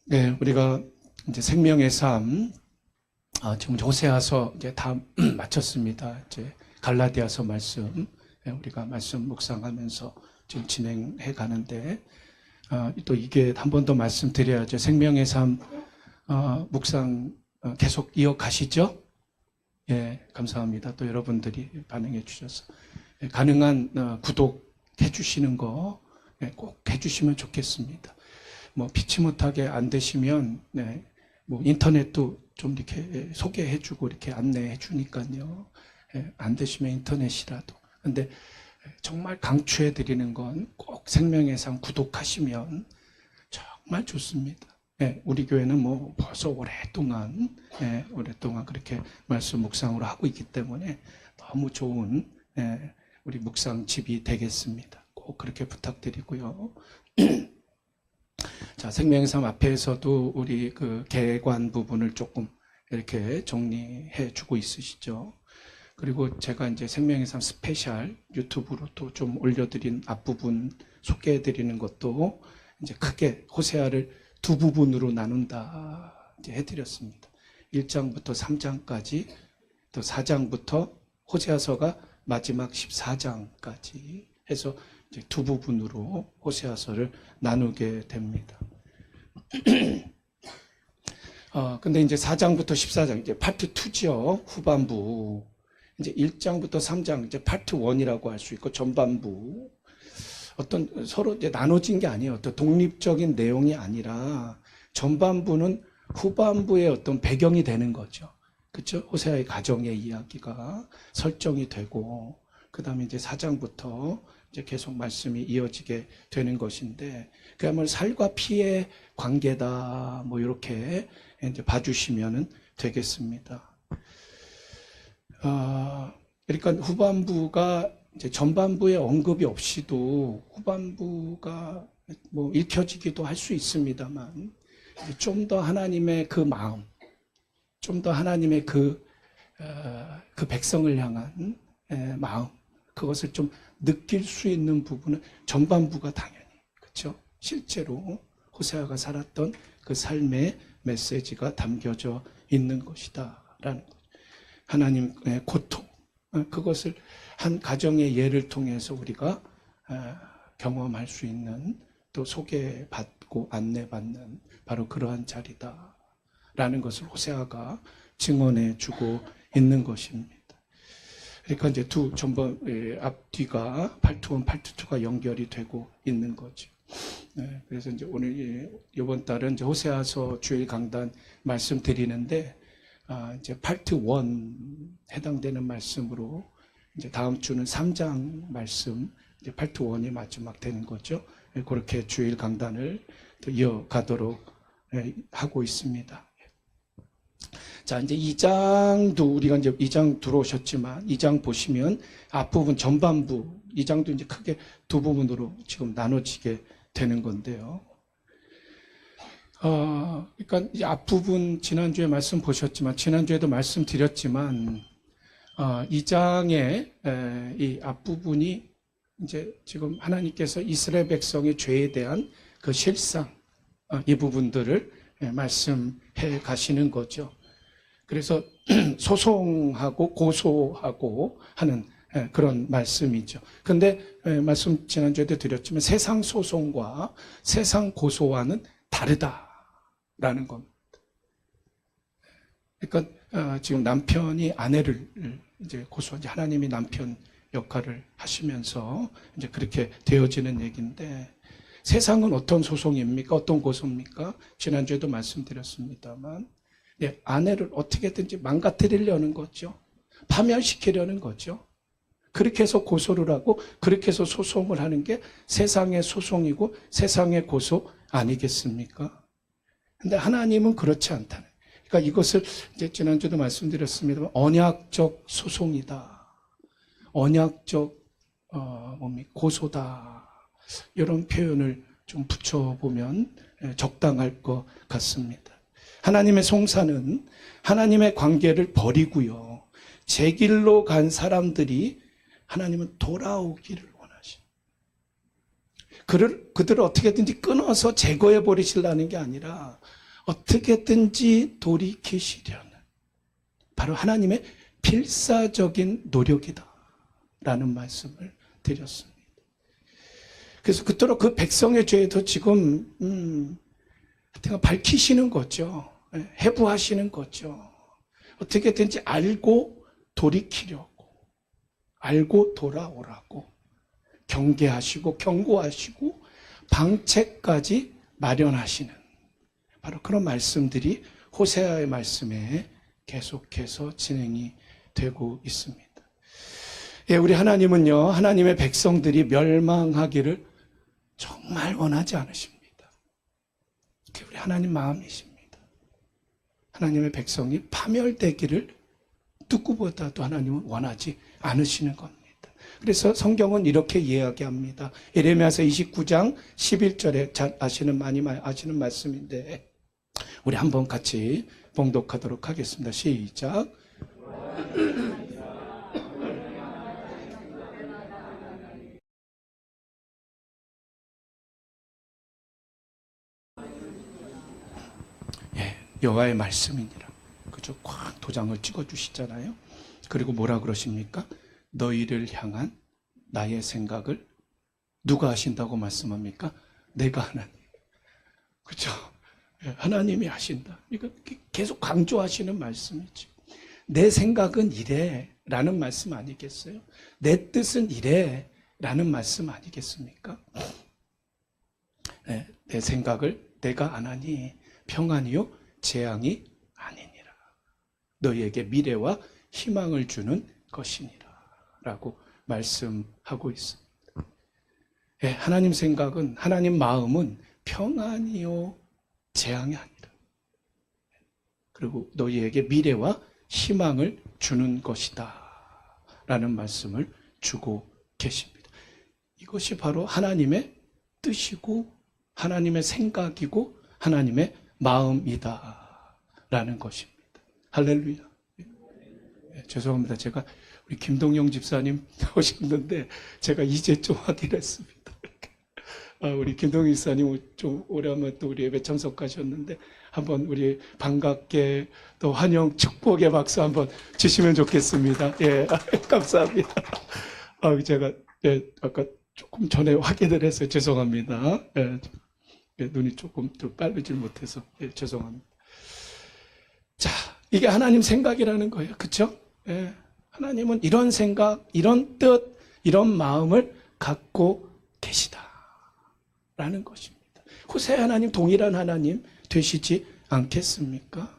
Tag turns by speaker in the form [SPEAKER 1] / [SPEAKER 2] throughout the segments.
[SPEAKER 1] 네, 우리가 이제 생명의 삶, 지금 호세아서 이제 다 마쳤습니다. 이제 갈라디아서 말씀, 우리가 말씀 묵상하면서 지금 진행해 가는데, 또 이게 한 번 더 말씀드려야죠. 생명의 삶, 묵상 계속 이어가시죠? 예, 감사합니다. 또 여러분들이 반응해 주셔서. 가능한 구독해 주시는 거 꼭 해주시면 좋겠습니다. 뭐 피치 못하게 안 되시면 뭐 인터넷도 좀 이렇게 소개해주고 이렇게 안내해주니까요. 안 되시면 인터넷이라도. 근데 정말 강추해드리는 건 꼭 생명의 삶 구독하시면 정말 좋습니다. 우리 교회는 뭐 벌써 오랫동안 그렇게 말씀 묵상으로 하고 있기 때문에 너무 좋은 우리 묵상집이 되겠습니다. 꼭 그렇게 부탁드리고요. 자, 생명의 삶 앞에서도 우리 그 개관 부분을 조금 이렇게 정리해 주고 있으시죠. 그리고 제가 이제 생명의 삶 스페셜 유튜브로 또 좀 올려드린 앞부분 소개해 드리는 것도 이제 크게 호세아를 두 부분으로 나눈다 이제 해드렸습니다. 1장부터 3장까지 또 4장부터 호세아서가 마지막 14장까지 해서 이제 두 부분으로 호세아서를 나누게 됩니다. 근데 이제 4장부터 14장, 이제 파트 2죠. 후반부. 이제 1장부터 3장, 이제 파트 1이라고 할 수 있고, 전반부. 어떤 서로 이제 나눠진 게 아니에요. 어떤 독립적인 내용이 아니라, 전반부는 후반부의 어떤 배경이 되는 거죠. 그쵸? 호세아의 가정의 이야기가 설정이 되고, 그 다음에 이제 4장부터 이제 계속 말씀이 이어지게 되는 것인데, 그야말로 살과 피의 관계다, 뭐, 이렇게 이제 봐주시면 되겠습니다. 그러니까 후반부가 이제 전반부의 언급이 없이도 후반부가 뭐 읽혀지기도 할 수 있습니다만, 좀 더 하나님의 그 마음, 좀 더 하나님의 그 백성을 향한 마음, 그것을 좀 느낄 수 있는 부분은 전반부가 당연히, 그렇죠? 실제로 호세아가 살았던 그 삶의 메시지가 담겨져 있는 것이다라는 거죠. 하나님의 고통, 그것을 한 가정의 예를 통해서 우리가 경험할 수 있는, 또 소개받고 안내받는 바로 그러한 자리다라는 것을 호세아가 증언해 주고 있는 것입니다. 그러니까 이제 전번 앞뒤가 파트 1, 파트 2가 연결이 되고 있는 거죠. 그래서 이제 오늘 이번 달은 이제 호세아서 주일 강단 말씀드리는데, 이제 파트 1 해당되는 말씀으로 이제 다음 주는 3장 말씀, 이제 파트 1이 마지막 되는 거죠. 그렇게 주일 강단을 또 이어가도록 하고 있습니다. 자, 이제 2장도 우리가 이제 2장 들어오셨지만 2장 보시면 앞부분 전반부 2장도 이제 크게 두 부분으로 지금 나눠지게 되는 건데요. 그러니까 이 앞부분 지난주에 말씀 보셨지만 지난주에도 말씀드렸지만 2장의 이 앞부분이 이제 지금 하나님께서 이스라엘 백성의 죄에 대한 그 실상, 이 부분들을 말씀해 가시는 거죠. 그래서 소송하고 고소하고 하는 그런 말씀이죠. 근데 말씀 지난주에도 드렸지만 세상 소송과 세상 고소와는 다르다라는 겁니다. 그러니까 지금 남편이 아내를 이제 고소하지, 하나님이 남편 역할을 하시면서 이제 그렇게 되어지는 얘기인데, 세상은 어떤 소송입니까? 어떤 고소입니까? 지난주에도 말씀드렸습니다만, 아내를 어떻게든지 망가뜨리려는 거죠. 파멸시키려는 거죠. 그렇게 해서 고소를 하고 그렇게 해서 소송을 하는 게 세상의 소송이고 세상의 고소 아니겠습니까? 근데 하나님은 그렇지 않다는. 그러니까 이것을 이제 지난주도 말씀드렸습니다만 언약적 소송이다. 언약적 고소다. 이런 표현을 좀 붙여보면 적당할 것 같습니다. 하나님의 송사는 하나님의 관계를 버리고요, 제 길로 간 사람들이 하나님은 돌아오기를 원하십니다. 그들을 어떻게든지 끊어서 제거해 버리시려는 게 아니라 어떻게든지 돌이키시려는 바로 하나님의 필사적인 노력이다 라는 말씀을 드렸습니다. 그래서 그토록 그 백성의 죄도 지금 밝히시는 거죠. 해부하시는 거죠. 어떻게든지 알고 돌이키려고, 알고 돌아오라고 경계하시고 경고하시고 방책까지 마련하시는 바로 그런 말씀들이 호세아의 말씀에 계속해서 진행이 되고 있습니다. 예, 우리 하나님은요, 하나님의 백성들이 멸망하기를 정말 원하지 않으십니다. 그게 우리 하나님 마음이십니다. 하나님의 백성이 파멸되기를 누구보다도 하나님은 원하지 않으시는 겁니다. 그래서 성경은 이렇게 이야기합니다. 예레미야서 29장 11절에 잘 많이 아시는 말씀인데 우리 한번 같이 봉독하도록 하겠습니다. 시작. 예, 여호와의 말씀이니라. 그죠? 꽉 도장을 찍어 주시잖아요. 그리고 뭐라 그러십니까? 너희를 향한 나의 생각을 누가 하신다고 말씀합니까? 내가 하나님. 그렇죠? 하나님이 하신다. 이거 계속 강조하시는 말씀이죠. 내 생각은 이래 라는 말씀 아니겠어요? 내 뜻은 이래 라는 말씀 아니겠습니까? 내 생각을 내가 안 하니 평안이요 재앙이 아니니라. 너희에게 미래와 희망을 주는 것이니라 라고 말씀하고 있습니다. 하나님 생각은, 하나님 마음은 평안이요 재앙이 아니라. 그리고 너희에게 미래와 희망을 주는 것이다 라는 말씀을 주고 계십니다. 이것이 바로 하나님의 뜻이고 하나님의 생각이고 하나님의 마음이다 라는 것입니다. 할렐루야. 죄송합니다. 제가 우리 김동영 집사님 오셨는데 제가 이제 좀 확인했습니다. 우리 김동영 집사님 좀 오래하면 또 우리 예배 참석하셨는데 한번 우리 반갑게 또 환영 축복의 박수 한번 주시면 좋겠습니다. 예, 감사합니다. 제가 아까 조금 전에 확인을 해서 죄송합니다. 눈이 조금 더 빠르질 못해서 죄송합니다. 자, 이게 하나님 생각이라는 거예요. 그렇죠? 하나님은 이런 생각, 이런 뜻, 이런 마음을 갖고 계시다라는 것입니다. 호세 하나님 동일한 하나님 되시지 않겠습니까?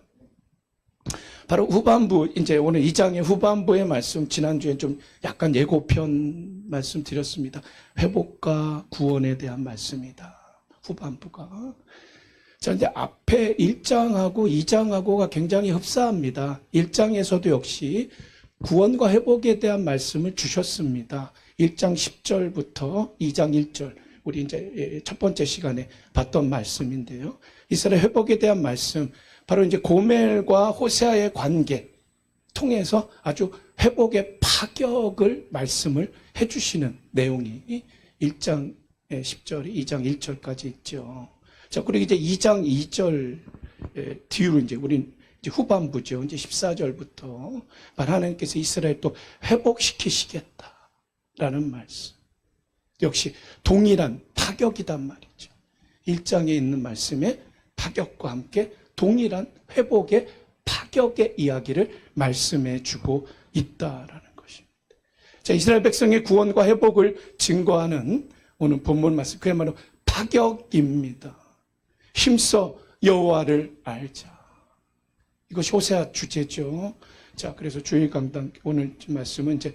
[SPEAKER 1] 바로 후반부, 이제 오늘 2장의 후반부의 말씀, 지난주에 좀 약간 예고편 말씀 드렸습니다. 회복과 구원에 대한 말씀이다. 후반부가. 자, 이제 앞에 1장하고 2장하고가 굉장히 흡사합니다. 1장에서도 역시 구원과 회복에 대한 말씀을 주셨습니다. 1장 10절부터 2장 1절. 우리 이제 첫 번째 시간에 봤던 말씀인데요. 이스라엘 회복에 대한 말씀, 바로 이제 고멜과 호세아의 관계 통해서 아주 회복의 파격을 말씀을 해주시는 내용이 1장 10절이 2장 1절까지 있죠. 자, 그리고 이제 2장 2절 뒤로 이제 우린 이제 후반부죠. 이제 14절부터 하나님께서 이스라엘 또 회복시키시겠다라는 말씀. 역시 동일한 파격이단 말이죠. 1장에 있는 말씀의 파격과 함께 동일한 회복의 파격의 이야기를 말씀해 주고 있다라는 것입니다. 자, 이스라엘 백성의 구원과 회복을 증거하는 오늘 본문 말씀, 그야말로 파격입니다. 힘써 여호와를 알자. 이것이 호세아 주제죠. 자, 그래서 주일 강단 오늘 말씀은 이제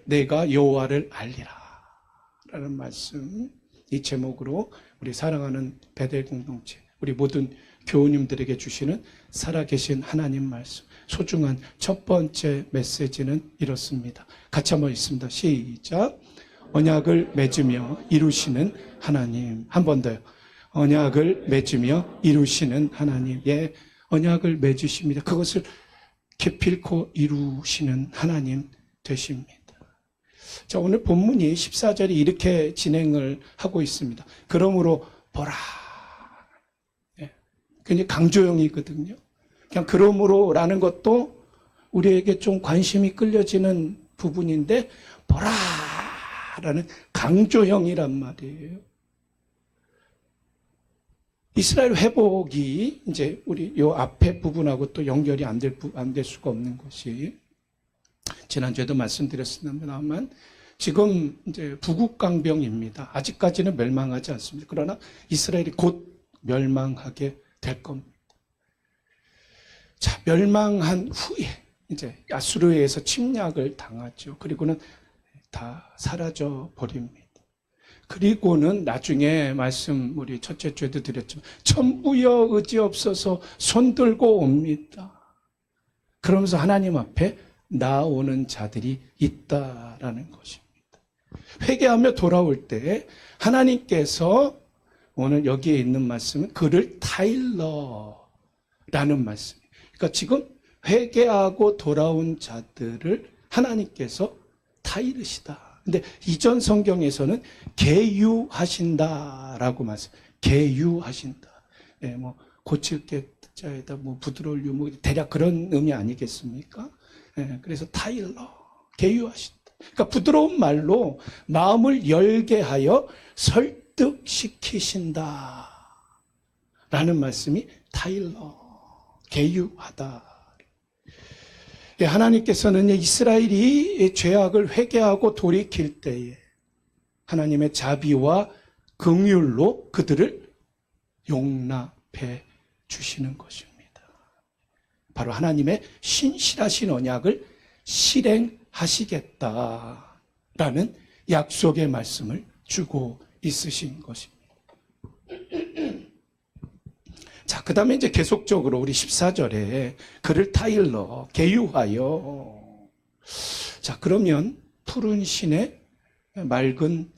[SPEAKER 1] 내가 여호와를 알리라 라는 말씀, 이 제목으로 우리 사랑하는 베델 공동체, 우리 모든 교우님들에게 주시는 살아계신 하나님 말씀, 소중한 첫 번째 메시지는 이렇습니다. 같이 한번 읽습니다. 시작. 언약을 맺으며 이루시는 하나님. 한 번 더요. 언약을 맺으며 이루시는 하나님. 예, 언약을 맺으십니다. 그것을 기필코 이루시는 하나님 되십니다. 자, 오늘 본문이 14절이 이렇게 진행을 하고 있습니다. 그러므로 보라. 예, 굉장히 강조형이거든요. 그냥 그러므로라는 것도 우리에게 좀 관심이 끌려지는 부분인데 보라라는 강조형이란 말이에요. 이스라엘 회복이 이제 우리 요 앞에 부분하고 또 연결이 안 될 수가 없는 것이 지난주에도 말씀드렸습니다만 지금 이제 부국강병입니다. 아직까지는 멸망하지 않습니다. 그러나 이스라엘이 곧 멸망하게 될 겁니다. 자, 멸망한 후에 이제 아수르에서 침략을 당하죠. 그리고는 다 사라져 버립니다. 그리고는 나중에 말씀 우리 첫째 주에도 드렸지만 천부여 의지 없어서 손들고 옵니다. 그러면서 하나님 앞에 나오는 자들이 있다라는 것입니다. 회개하며 돌아올 때 하나님께서 오늘 여기에 있는 말씀은 그를 타일러라는 말씀이에요. 그러니까 지금 회개하고 돌아온 자들을 하나님께서 타이르시다. 근데 이전 성경에서는 계유하신다라고 말씀. 계유하신다. 예, 뭐 고칠 게 자에다 뭐 부드러울 유 뭐 대략 그런 의미 아니겠습니까? 예, 그래서 타일러, 계유하신다. 그러니까 부드러운 말로 마음을 열게 하여 설득시키신다라는 말씀이 타일러, 계유하다. 하나님께서는 이스라엘이 죄악을 회개하고 돌이킬 때에 하나님의 자비와 긍휼로 그들을 용납해 주시는 것입니다. 바로 하나님의 신실하신 언약을 실행하시겠다라는 약속의 말씀을 주고 있으신 것입니다. 자, 그 다음에 이제 계속적으로 우리 14절에 그를 타일러, 계유하여. 자, 그러면 푸른 신의 맑은,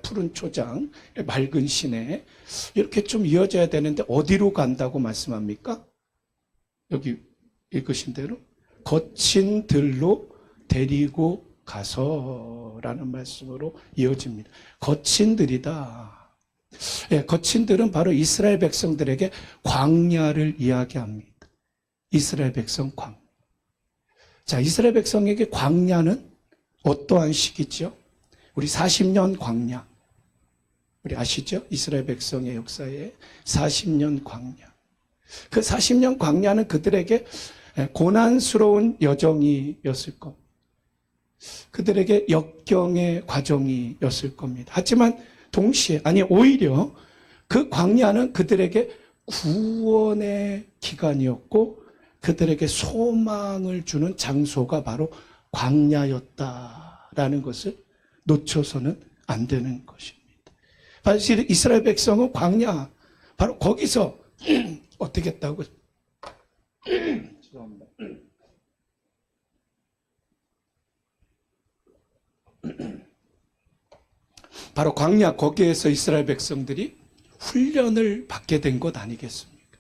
[SPEAKER 1] 푸른 초장, 맑은 신의 이렇게 좀 이어져야 되는데 어디로 간다고 말씀합니까? 여기 읽으신 대로 거친 들로 데리고 가서라는 말씀으로 이어집니다. 거친 들이다. 예, 거친들은 바로 이스라엘 백성들에게 광야를 이야기합니다. 이스라엘 백성 광야. 자, 이스라엘 백성에게 광야는 어떠한 시기죠? 우리 40년 광야. 우리 아시죠? 이스라엘 백성의 역사에 40년 광야. 그 40년 광야는 그들에게 고난스러운 여정이었을 겁니다. 그들에게 역경의 과정이었을 겁니다. 하지만 동시에, 아니 오히려 그 광야는 그들에게 구원의 기간이었고 그들에게 소망을 주는 장소가 바로 광야였다라는 것을 놓쳐서는 안 되는 것입니다. 사실 이스라엘 백성은 광야, 바로 거기서 어떻게 했다고? 죄송합니다. 바로 광야 거기에서 이스라엘 백성들이 훈련을 받게 된 것 아니겠습니까?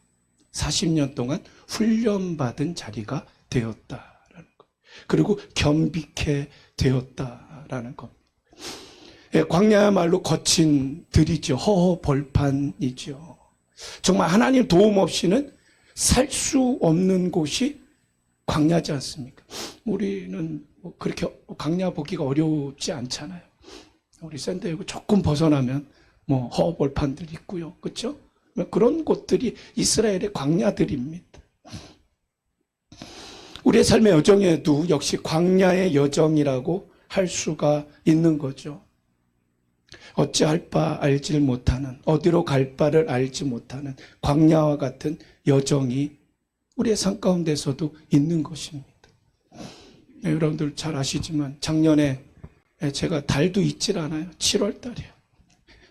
[SPEAKER 1] 40년 동안 훈련받은 자리가 되었다라는 것. 그리고 겸비케 되었다라는 것. 예, 광야야말로 거친 들이죠. 허허벌판이죠. 정말 하나님 도움 없이는 살 수 없는 곳이 광야지 않습니까? 우리는 그렇게 광야 보기가 어렵지 않잖아요. 우리 샌디에고 조금 벗어나면 뭐 허벌판들 있고요. 그렇죠? 그런 곳들이 이스라엘의 광야들입니다. 우리의 삶의 여정에도 역시 광야의 여정이라고 할 수가 있는 거죠. 어찌할 바 알지 못하는, 어디로 갈 바를 알지 못하는 광야와 같은 여정이 우리의 삶 가운데서도 있는 것입니다. 네, 여러분들 잘 아시지만 작년에 제가 달도 있질 않아요. 7월 달이에요.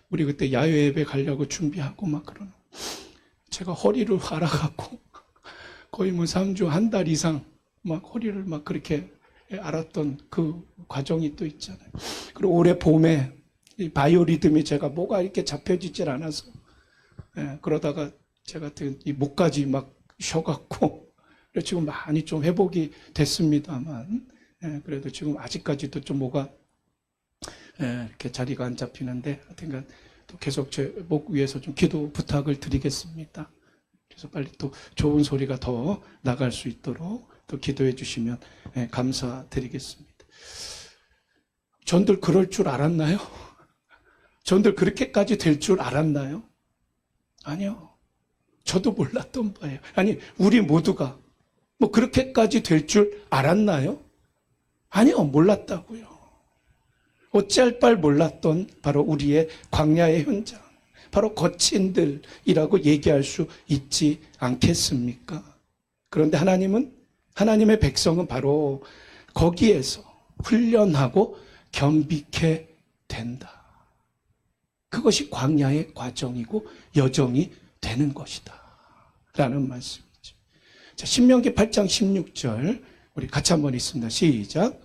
[SPEAKER 1] 우리 그때 야외 예배 가려고 준비하고 막 그러는. 제가 허리를 앓아갖고 거의 뭐 3주, 한 달 이상 막 허리를 막 그렇게 앓았던 그 과정이 또 있잖아요. 그리고 올해 봄에 이 바이오리듬이 제가 뭐가 이렇게 잡혀지질 않아서 그러다가 제가 이 목까지 막 쉬어갖고 지금 많이 좀 회복이 됐습니다만 그래도 지금 아직까지도 좀 뭐가 이렇게 자리가 안 잡히는데 하여튼간 또 계속 제 목 위에서 좀 기도 부탁을 드리겠습니다. 그래서 빨리 또 좋은 소리가 더 나갈 수 있도록 또 기도해 주시면 감사드리겠습니다. 전들 그럴 줄 알았나요? 전들 그렇게까지 될 줄 알았나요? 아니요. 저도 몰랐던 바예요. 아니, 우리 모두가 뭐 그렇게까지 될 줄 알았나요? 아니요, 몰랐다고요. 어찌할 바를 몰랐던 바로 우리의 광야의 현장, 바로 거친들이라고 얘기할 수 있지 않겠습니까? 그런데 하나님은, 하나님의 백성은 바로 거기에서 훈련하고 겸비케 된다. 그것이 광야의 과정이고 여정이 되는 것이다 라는 말씀이죠. 자, 신명기 8장 16절 우리 같이 한번 읽습니다. 시작.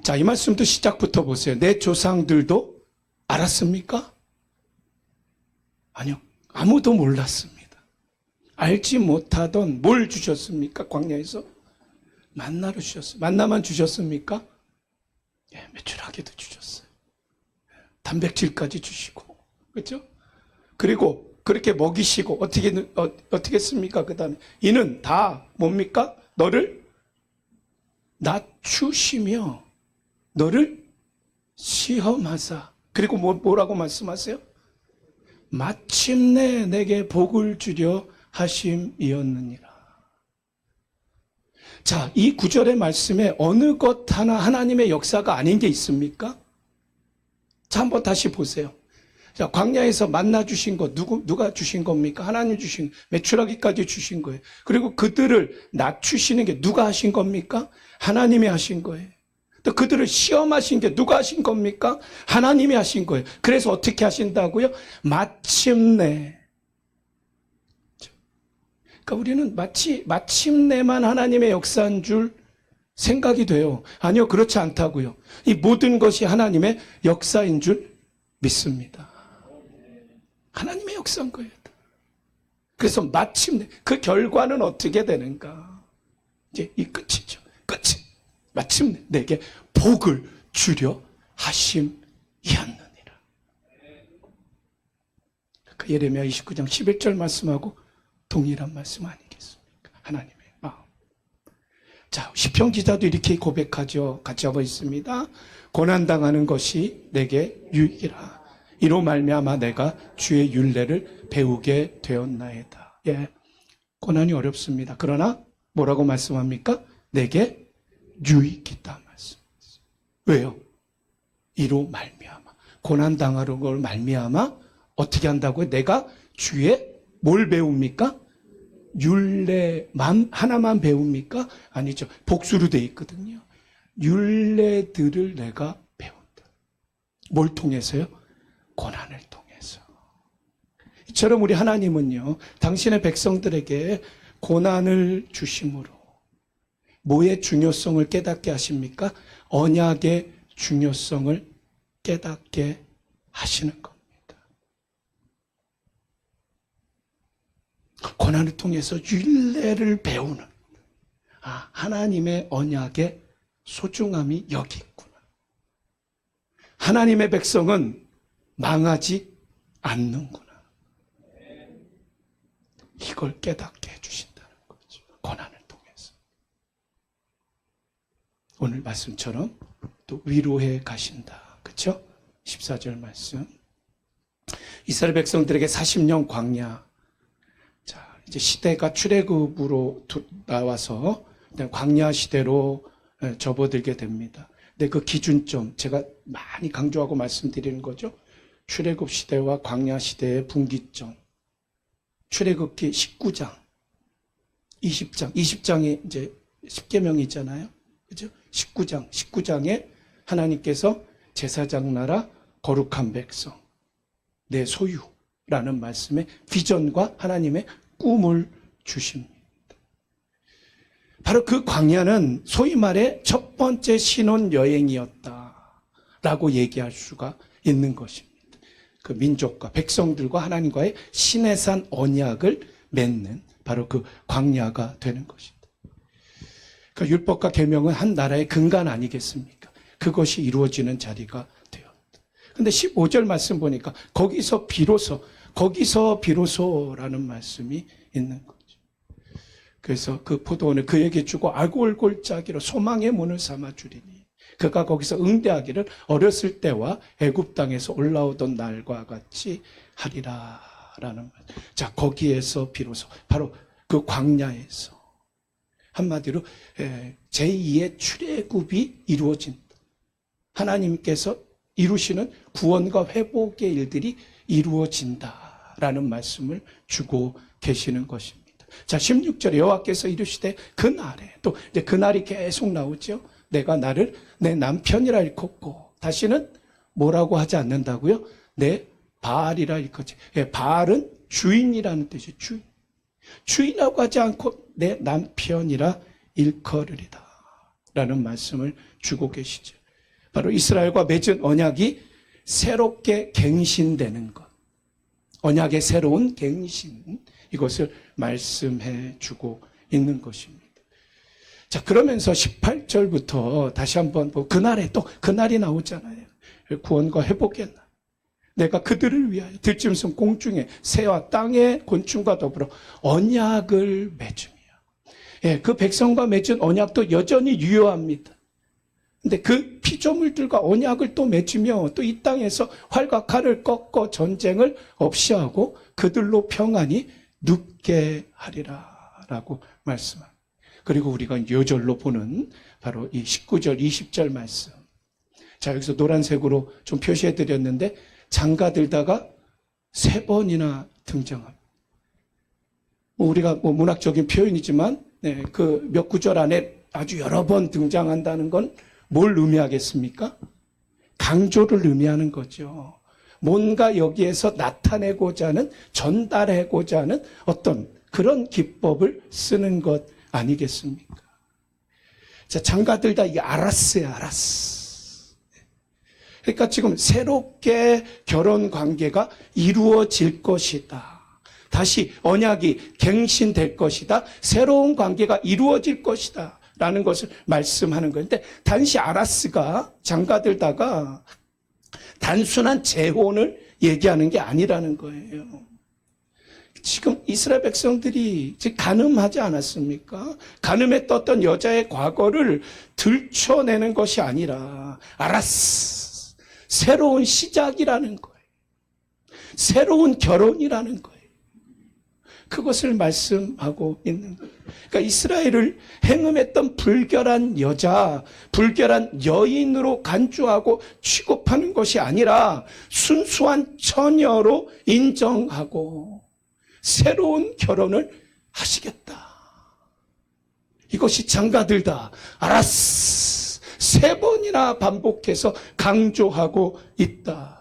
[SPEAKER 1] 자, 이 말씀도 시작부터 보세요. 내 조상들도 알았습니까? 아니요. 아무도 몰랐습니다. 알지 못하던 뭘 주셨습니까? 광야에서? 만나를 주셨어요. 만나만 주셨습니까? 예, 매출하게도 주셨어요. 단백질까지 주시고. 그렇죠? 그리고 그렇게 먹이시고 어떻게 했습니까? 그 다음에 이는 다 뭡니까? 너를 낮추시며 너를 시험하사. 그리고 뭐라고 말씀하세요? 마침내 내게 복을 주려 하심이었느니라. 자, 이 구절의 말씀에 어느 것 하나 하나님의 역사가 아닌 게 있습니까? 자, 한번 다시 보세요. 자, 광야에서 만나 주신 것 누가 주신 겁니까? 하나님 주신, 메추라기까지 주신 거예요. 그리고 그들을 낮추시는 게 누가 하신 겁니까? 하나님이 하신 거예요. 또 그들을 시험하신 게 누가 하신 겁니까? 하나님이 하신 거예요. 그래서 어떻게 하신다고요? 마침내. 그러니까 우리는 마침내만 하나님의 역사인 줄 생각이 돼요. 아니요, 그렇지 않다고요. 이 모든 것이 하나님의 역사인 줄 믿습니다. 하나님의 역사인 거예요. 그래서 마침내 그 결과는 어떻게 되는가? 이제 이 끝이죠. 끝이. 마침내 내게 복을 주려 하심이었느니라. 그 예레미야 29장 11절 말씀하고 동일한 말씀 아니겠습니까? 하나님의 마음. 자, 시편 기자도 이렇게 고백하죠. 같이 한번 있습니다. 고난당하는 것이 내게 유익이라. 이로 말미암아 내가 주의 율례를 배우게 되었나이다. 예, 고난이 어렵습니다. 그러나 뭐라고 말씀합니까? 내게 유익이다 말씀했어요. 왜요? 이로 말미암아. 고난당하는 걸 말미암아 어떻게 한다고요? 내가 주의 뭘 배웁니까? 율례만 하나만 배웁니까? 아니죠. 복수로 돼 있거든요. 율례들을 내가 배운다. 뭘 통해서요? 고난을 통해서. 이처럼 우리 하나님은요, 당신의 백성들에게 고난을 주심으로 뭐의 중요성을 깨닫게 하십니까? 언약의 중요성을 깨닫게 하시는 겁니다. 고난을 통해서 율례를 배우는, 하나님의 언약의 소중함이 여기 있구나. 하나님의 백성은 망하지 않는구나. 이걸 깨닫게 해주신다는 거죠. 고난을 통해서. 오늘 말씀처럼 또 위로해 가신다. 그렇죠? 14절 말씀. 이스라엘 백성들에게 40년 광야. 자, 이제 시대가 출애굽으로 나와서 광야 시대로 접어들게 됩니다. 근데 그 기준점 제가 많이 강조하고 말씀드리는 거죠. 출애굽 시대와 광야 시대의 분기점. 출애굽기 19장, 20장, 20장에 이제 10계명이 있잖아요. 그죠? 19장에 하나님께서 제사장 나라 거룩한 백성, 내 소유라는 말씀에 비전과 하나님의 꿈을 주십니다. 바로 그 광야는 소위 말해 첫 번째 신혼 여행이었다 라고 얘기할 수가 있는 것입니다. 그 민족과 백성들과 하나님과의 시내산 언약을 맺는 바로 그 광야가 되는 것입니다. 그 율법과 계명은 한 나라의 근간 아니겠습니까? 그것이 이루어지는 자리가 되었다. 근데 15절 말씀 보니까 거기서 비로소라는 말씀이 있는 거죠. 그래서 그 포도원을 그에게 주고 아골골짜기로 소망의 문을 삼아 주리니 그가 거기서 응대하기를 어렸을 때와 애굽 땅에서 올라오던 날과 같이 하리라 라는 말. 자, 거기에서 비로소 바로 그 광야에서 한마디로 제2의 출애굽이 이루어진다. 하나님께서 이루시는 구원과 회복의 일들이 이루어진다라는 말씀을 주고 계시는 것입니다. 자, 16절에 여호와께서 이르시되 그날에 또 이제 그날이 계속 나오죠. 내가 나를 내 남편이라 일컫고 다시는 뭐라고 하지 않는다고요? 내 바알이라 일컫지. 바알은 주인이라는 뜻이에요. 주인이라고 하지 않고 내 남편이라 일컬으리다 라는 말씀을 주고 계시죠. 바로 이스라엘과 맺은 언약이 새롭게 갱신되는 것, 언약의 새로운 갱신, 이것을 말씀해 주고 있는 것입니다. 자, 그러면서 18절부터 다시 한번 그날에 또 그날이 나오잖아요. 구원과 회복의 날. 내가 그들을 위하여 들짐승 공중에 새와 땅의 곤충과 더불어 언약을 맺으며, 그 백성과 맺은 언약도 여전히 유효합니다. 근데 그 피조물들과 언약을 또 맺으며 또 이 땅에서 활과 칼을 꺾어 전쟁을 없이 하고 그들로 평안히 눕게 하리라 라고 말씀합니다. 그리고 우리가 요절로 보는 바로 이 19절 20절 말씀. 자, 여기서 노란색으로 좀 표시해 드렸는데 장가들다가 3번이나 등장합니다. 우리가 문학적인 표현이지만 그 몇 구절 안에 아주 여러 번 등장한다는 건 뭘 의미하겠습니까? 강조를 의미하는 거죠. 뭔가 여기에서 나타내고자 하는, 전달하고자 하는 어떤 그런 기법을 쓰는 것 아니겠습니까? 자, 장가들다 이게 아라스예요, 아라스. 그러니까 지금 새롭게 결혼 관계가 이루어질 것이다. 다시 언약이 갱신될 것이다. 새로운 관계가 이루어질 것이다. 라는 것을 말씀하는 건데, 단지 아라스가 장가들다가 단순한 재혼을 얘기하는 게 아니라는 거예요. 지금 이스라엘 백성들이 지금 간음하지 않았습니까? 간음에 떴던 여자의 과거를 들춰내는 것이 아니라 아라스, 새로운 시작이라는 거예요. 새로운 결혼이라는 거예요. 그것을 말씀하고 있는 거예요. 그러니까 이스라엘을 행음했던 불결한 여자, 불결한 여인으로 간주하고 취급하는 것이 아니라 순수한 처녀로 인정하고 새로운 결혼을 하시겠다. 이것이 장가들다. 아라스 3번이나 반복해서 강조하고 있다.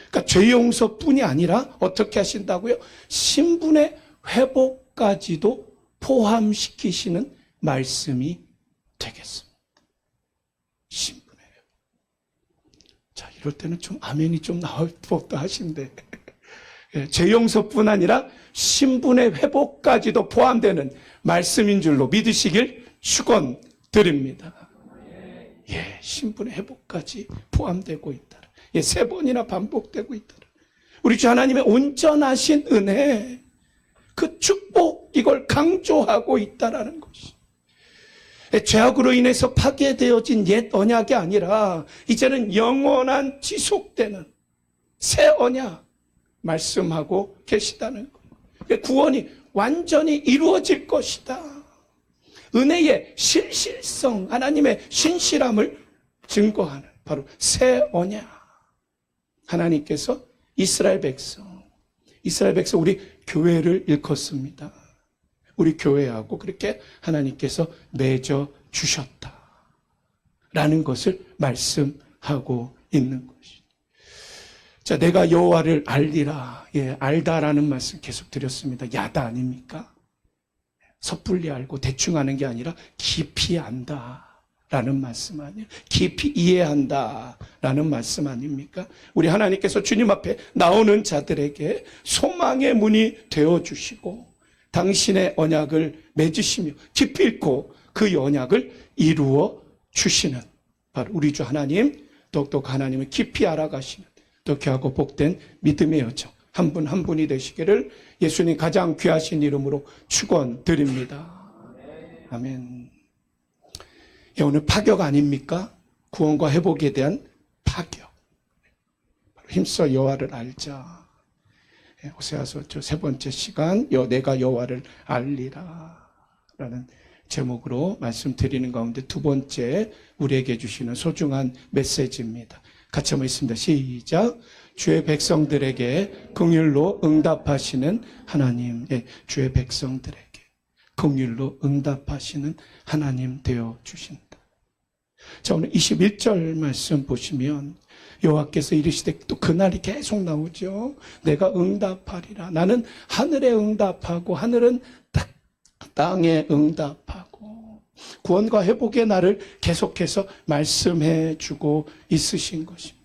[SPEAKER 1] 그러니까 죄 용서뿐이 아니라 어떻게 하신다고요? 신분의 회복까지도 포함시키시는 말씀이 되겠습니다. 신분의 회복. 자, 이럴 때는 좀 아멘이 좀 나올 법도 하신데 죄 용서뿐 아니라 신분의 회복까지도 포함되는 말씀인 줄로 믿으시길 축원드립니다. 신분의 회복까지 포함되고 있다. 3번이나 반복되고 있다. 우리 주 하나님의 온전하신 은혜, 그 축복, 이걸 강조하고 있다라는 것이. 죄악으로 인해서 파괴되어진 옛 언약이 아니라 이제는 영원한 지속되는 새 언약 말씀하고 계시다는 거예요. 구원이 완전히 이루어질 것이다. 은혜의 실실성, 하나님의 신실함을 증거하는 바로 새 언약. 하나님께서 이스라엘 백성 우리 교회를 일컫습니다. 우리 교회하고 그렇게 하나님께서 맺어 주셨다라는 것을 말씀하고 있는 것이죠. 자, 내가 여호와를 알리라. 알다라는 말씀 계속 드렸습니다. 야다 아닙니까? 섣불리 알고 대충 아는 게 아니라 깊이 안다. 라는 말씀 아니에요. 깊이 이해한다 라는 말씀 아닙니까? 우리 하나님께서 주님 앞에 나오는 자들에게 소망의 문이 되어주시고 당신의 언약을 맺으시며 깊이 읽고 그 언약을 이루어 주시는 바로 우리 주 하나님, 똑똑 하나님을 깊이 알아가시는 또 귀하고 복된 믿음의 여정 한 분 한 분이 되시기를 예수님 가장 귀하신 이름으로 축원드립니다. 아멘. 예, 오늘 파격 아닙니까? 구원과 회복에 대한 파격. 힘써 여호와를 알자. 예, 호세아서 저 세 번째 시간 내가 여호와를 알리라 라는 제목으로 말씀드리는 가운데 두 번째 우리에게 주시는 소중한 메시지입니다. 같이 한번 있습니다. 시작. 주의 백성들에게 긍휼로 응답하시는 하나님. 예, 주의 백성들에게 긍휼로 응답하시는 하나님 되어 주신다. 자, 오늘 21절 말씀 보시면 여호와께서 이르시되 또 그날이 계속 나오죠. 내가 응답하리라. 나는 하늘에 응답하고 하늘은 땅에 응답하고 구원과 회복의 날을 계속해서 말씀해 주고 있으신 것입니다.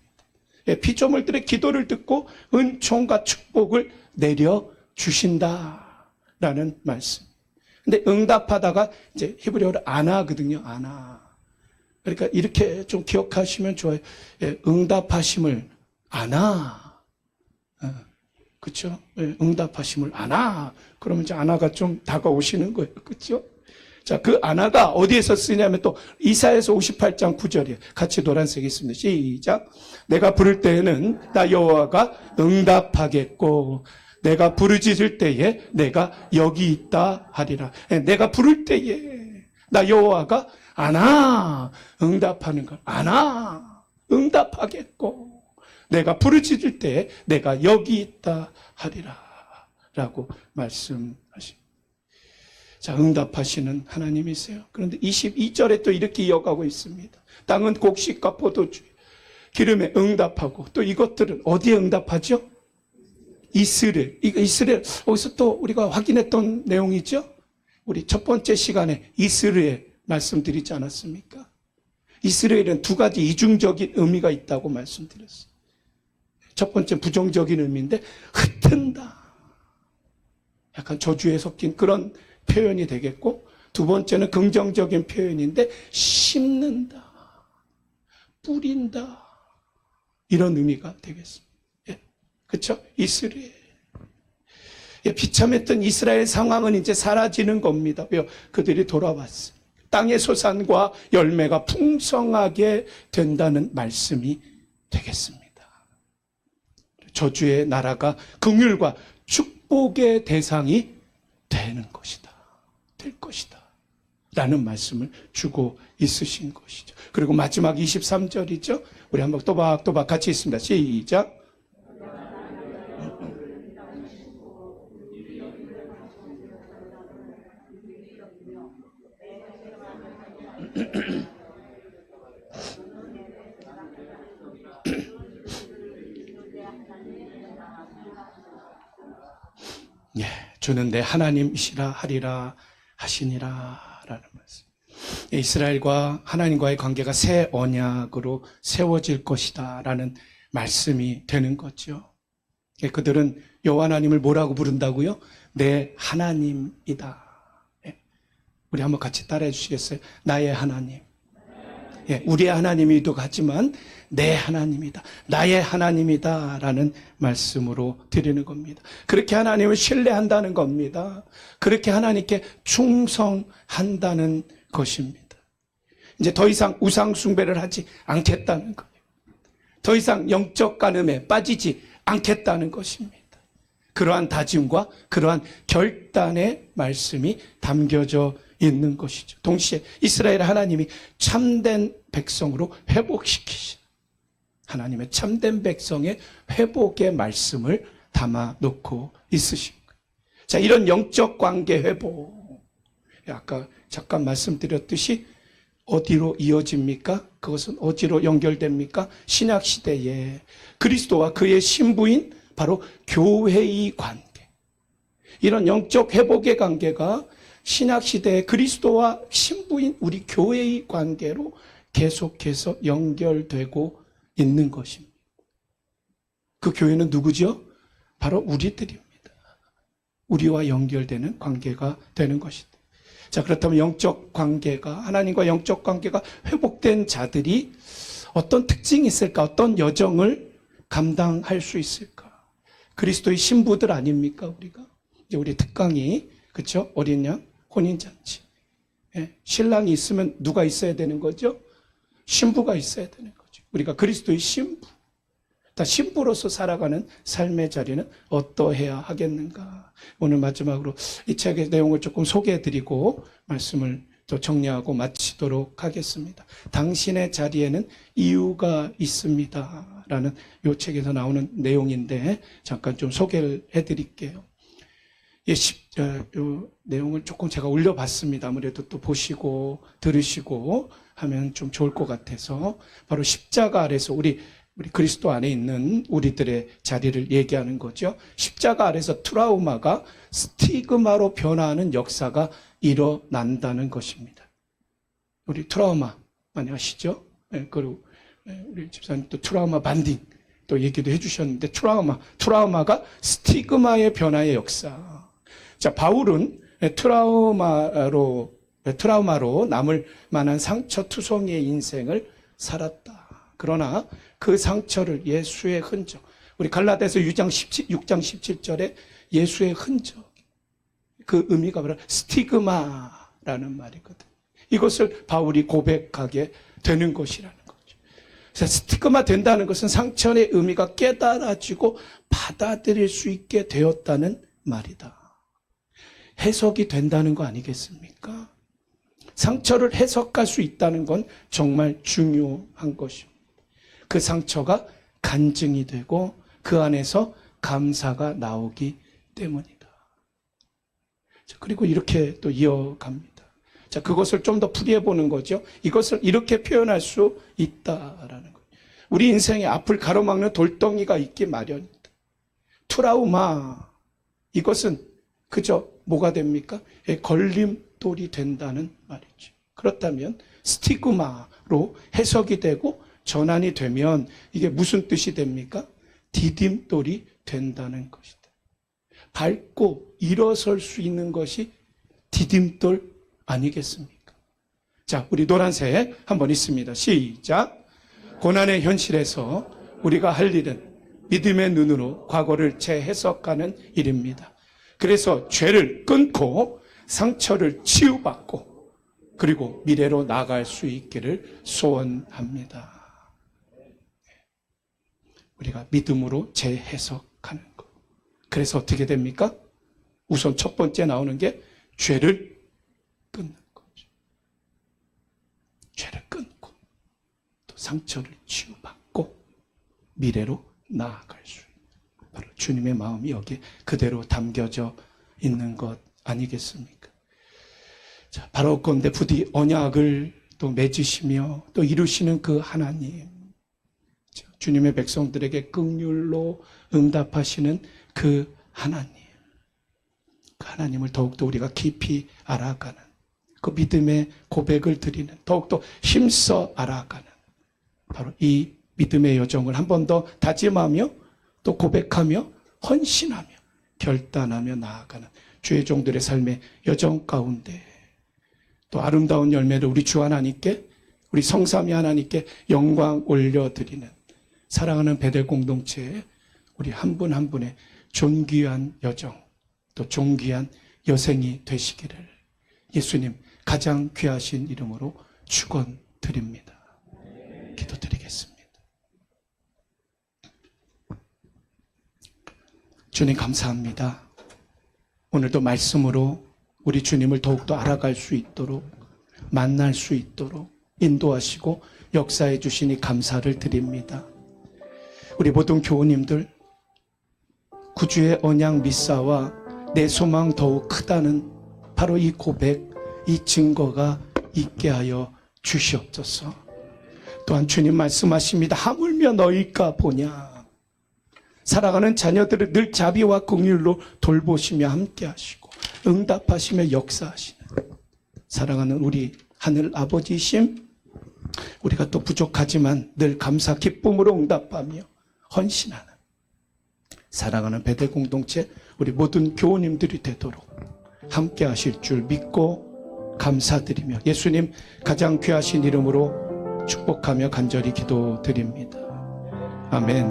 [SPEAKER 1] 예, 피조물들의 기도를 듣고 은총과 축복을 내려 주신다라는 말씀. 근데 응답하다가 이제 히브리어로 아나거든요. 아나. 그러니까 이렇게 좀 기억하시면 좋아요. 예, 응답하심을 아나. 그렇죠? 예, 응답하심을 아나. 그러면 이제 아나가 좀 다가오시는 거예요. 그렇죠? 자, 그 아나가 어디에서 쓰냐면 또 이사야서 58장 9절이에요. 같이 노란색이 있습니다. 시작. 내가 부를 때에는 나 여호와가 응답하겠고 내가 부르짖을 때에 내가 여기 있다 하리라. 내가 부를 때에 나 여호와가 아나 응답하는 걸 아나 응답하겠고 내가 부르짖을 때에 내가 여기 있다 하리라 라고 말씀하십니다. 자, 응답하시는 하나님이세요. 그런데 22절에 또 이렇게 이어가고 있습니다. 땅은 곡식과 포도주 기름에 응답하고 또 이것들은 어디에 응답하죠? 이스라엘. 이스라엘 어디서 또 우리가 확인했던 내용이죠? 우리 첫 번째 시간에 이스라엘 말씀드리지 않았습니까? 이스라엘은 두 가지 이중적인 의미가 있다고 말씀드렸어요. 첫 번째 부정적인 의미인데 흩은다. 약간 저주에 섞인 그런 표현이 되겠고 두 번째는 긍정적인 표현인데 심는다. 뿌린다. 이런 의미가 되겠습니다. 예. 그렇죠? 이스라엘. 예, 비참했던 이스라엘 상황은 이제 사라지는 겁니다. 왜요? 그들이 돌아왔어요. 땅의 소산과 열매가 풍성하게 된다는 말씀이 되겠습니다. 저주의 나라가 긍휼과 축복의 대상이 되는 것이다. 될 것이다. 라는 말씀을 주고 있으신 것이죠. 그리고 마지막 23절이죠. 우리 한번 또박또박 같이 있습니다. 시작. 예, 주는 내 하나님이시라 하리라 하시니라 라는 말씀. 이스라엘과 하나님과의 관계가 새 언약으로 세워질 것이다 라는 말씀이 되는 거죠. 그들은 여호와 하나님을 뭐라고 부른다고요? 내 하나님이다. 우리 한번 같이 따라해 주시겠어요? 나의 하나님. 예, 우리의 하나님이기도 하지만 내 하나님이다. 나의 하나님이다. 라는 말씀으로 드리는 겁니다. 그렇게 하나님을 신뢰한다는 겁니다. 그렇게 하나님께 충성한다는 것입니다. 이제 더 이상 우상 숭배를 하지 않겠다는 거예요. 더 이상 영적 간음에 빠지지 않겠다는 것입니다. 그러한 다짐과 그러한 결단의 말씀이 담겨져 있는 것이죠. 동시에 이스라엘 하나님이 참된 백성으로 회복시키신 하나님의 참된 백성의 회복의 말씀을 담아 놓고 있으신 거예요. 자, 이런 영적 관계 회복. 아까 잠깐 말씀드렸듯이 어디로 이어집니까? 그것은 어디로 연결됩니까? 신약 시대에 그리스도와 그의 신부인 바로 교회의 관계. 이런 영적 회복의 관계가 신약시대의 그리스도와 신부인 우리 교회의 관계로 계속해서 연결되고 있는 것입니다. 그 교회는 누구죠? 바로 우리들입니다. 우리와 연결되는 관계가 되는 것이다. 자, 그렇다면 영적 관계가, 하나님과 영적 관계가 회복된 자들이 어떤 특징이 있을까? 어떤 여정을 감당할 수 있을까? 그리스도의 신부들 아닙니까, 우리가? 이제 우리 특강이, 그쵸? 어린 양, 혼인잔치. 예, 신랑이 있으면 누가 있어야 되는 거죠? 신부가 있어야 되는 거죠. 우리가 그리스도의 신부. 다 신부로서 살아가는 삶의 자리는 어떠해야 하겠는가? 오늘 마지막으로 이 책의 내용을 조금 소개해드리고 말씀을 또 정리하고 마치도록 하겠습니다. 당신의 자리에는 이유가 있습니다. 라는 이 책에서 나오는 내용인데 잠깐 좀 소개를 해드릴게요. 이 내용을 조금 제가 올려봤습니다. 아무래도 또 보시고 들으시고 하면 좀 좋을 것 같아서 바로 십자가 아래서 우리 그리스도 안에 있는 우리들의 자리를 얘기하는 거죠. 십자가 아래서 트라우마가 스티그마로 변화하는 역사가 일어난다는 것입니다. 우리 트라우마 많이 아시죠? 네, 그리고 우리 집사님 또 트라우마 반딩 또 얘기도 해주셨는데 트라우마가 스티그마의 변화의 역사. 자, 바울은 트라우마로 남을 만한 상처투성이의 인생을 살았다. 그러나 그 상처를 예수의 흔적, 우리 갈라디아서 6장 17절에 예수의 흔적, 그 의미가 바로 스티그마라는 말이거든요. 이것을 바울이 고백하게 되는 것이라는 거죠. 그래서 스티그마 된다는 것은 상처의 의미가 깨달아지고 받아들일 수 있게 되었다는 말이다. 해석이 된다는 거 아니겠습니까? 상처를 해석할 수 있다는 건 정말 중요한 것입니다. 그 상처가 간증이 되고 그 안에서 감사가 나오기 때문이다. 자, 그리고 이렇게 또 이어갑니다. 자, 그것을 좀 더 풀이해 보는 거죠. 이것을 이렇게 표현할 수 있다라는 거예요. 우리 인생에 앞을 가로막는 돌덩이가 있기 마련이다. 트라우마, 이것은 그저 뭐가 됩니까? 걸림돌이 된다는 말이죠. 그렇다면 스티그마로 해석이 되고 전환이 되면 이게 무슨 뜻이 됩니까? 디딤돌이 된다는 것이다. 밟고 일어설 수 있는 것이 디딤돌 아니겠습니까? 자, 우리 노란색 한번 있습니다. 시작. 고난의 현실에서 우리가 할 일은 믿음의 눈으로 과거를 재해석하는 일입니다. 그래서 죄를 끊고 상처를 치유받고 그리고 미래로 나아갈 수 있기를 소원합니다. 우리가 믿음으로 재해석하는 것. 그래서 어떻게 됩니까? 우선 첫 번째 나오는 게 죄를 끊는 거죠. 죄를 끊고 또 상처를 치유받고 미래로 나아갈 수 있는, 바로 주님의 마음이 여기에 그대로 담겨져 있는 것 아니겠습니까? 자, 바로 그런데 부디 언약을 또 맺으시며 또 이루시는 그 하나님, 주님의 백성들에게 긍휼로 응답하시는 그 하나님, 그 하나님을 더욱더 우리가 깊이 알아가는, 그 믿음의 고백을 드리는, 더욱더 힘써 알아가는 바로 이 믿음의 여정을 한 번 더 다짐하며 또 고백하며 헌신하며 결단하며 나아가는 주의 종들의 삶의 여정 가운데 또 아름다운 열매를 우리 주 하나님께, 우리 성삼위 하나님께 영광 올려드리는 사랑하는 베델 공동체에 우리 한 분 한 분의 존귀한 여정, 또 존귀한 여생이 되시기를 예수님 가장 귀하신 이름으로 축원드립니다. 기도드리겠습니다. 주님 감사합니다. 오늘도 말씀으로 우리 주님을 더욱더 알아갈 수 있도록, 만날 수 있도록 인도하시고 역사해 주시니 감사를 드립니다. 우리 모든 교우님들, 구주의 언약 미사와 내 소망 더욱 크다는 바로 이 고백, 이 증거가 있게 하여 주시옵소서. 또한 주님 말씀하십니다. 하물며 너희가 보냐. 사랑하는 자녀들을 늘 자비와 긍휼로 돌보시며 함께 하시고 응답하시며 역사하시는 사랑하는 우리 하늘 아버지심, 우리가 또 부족하지만 늘 감사 기쁨으로 응답하며 헌신하는 사랑하는 베델 공동체 우리 모든 교우님들이 되도록 함께 하실 줄 믿고 감사드리며 예수님 가장 귀하신 이름으로 축복하며 간절히 기도드립니다. 아멘.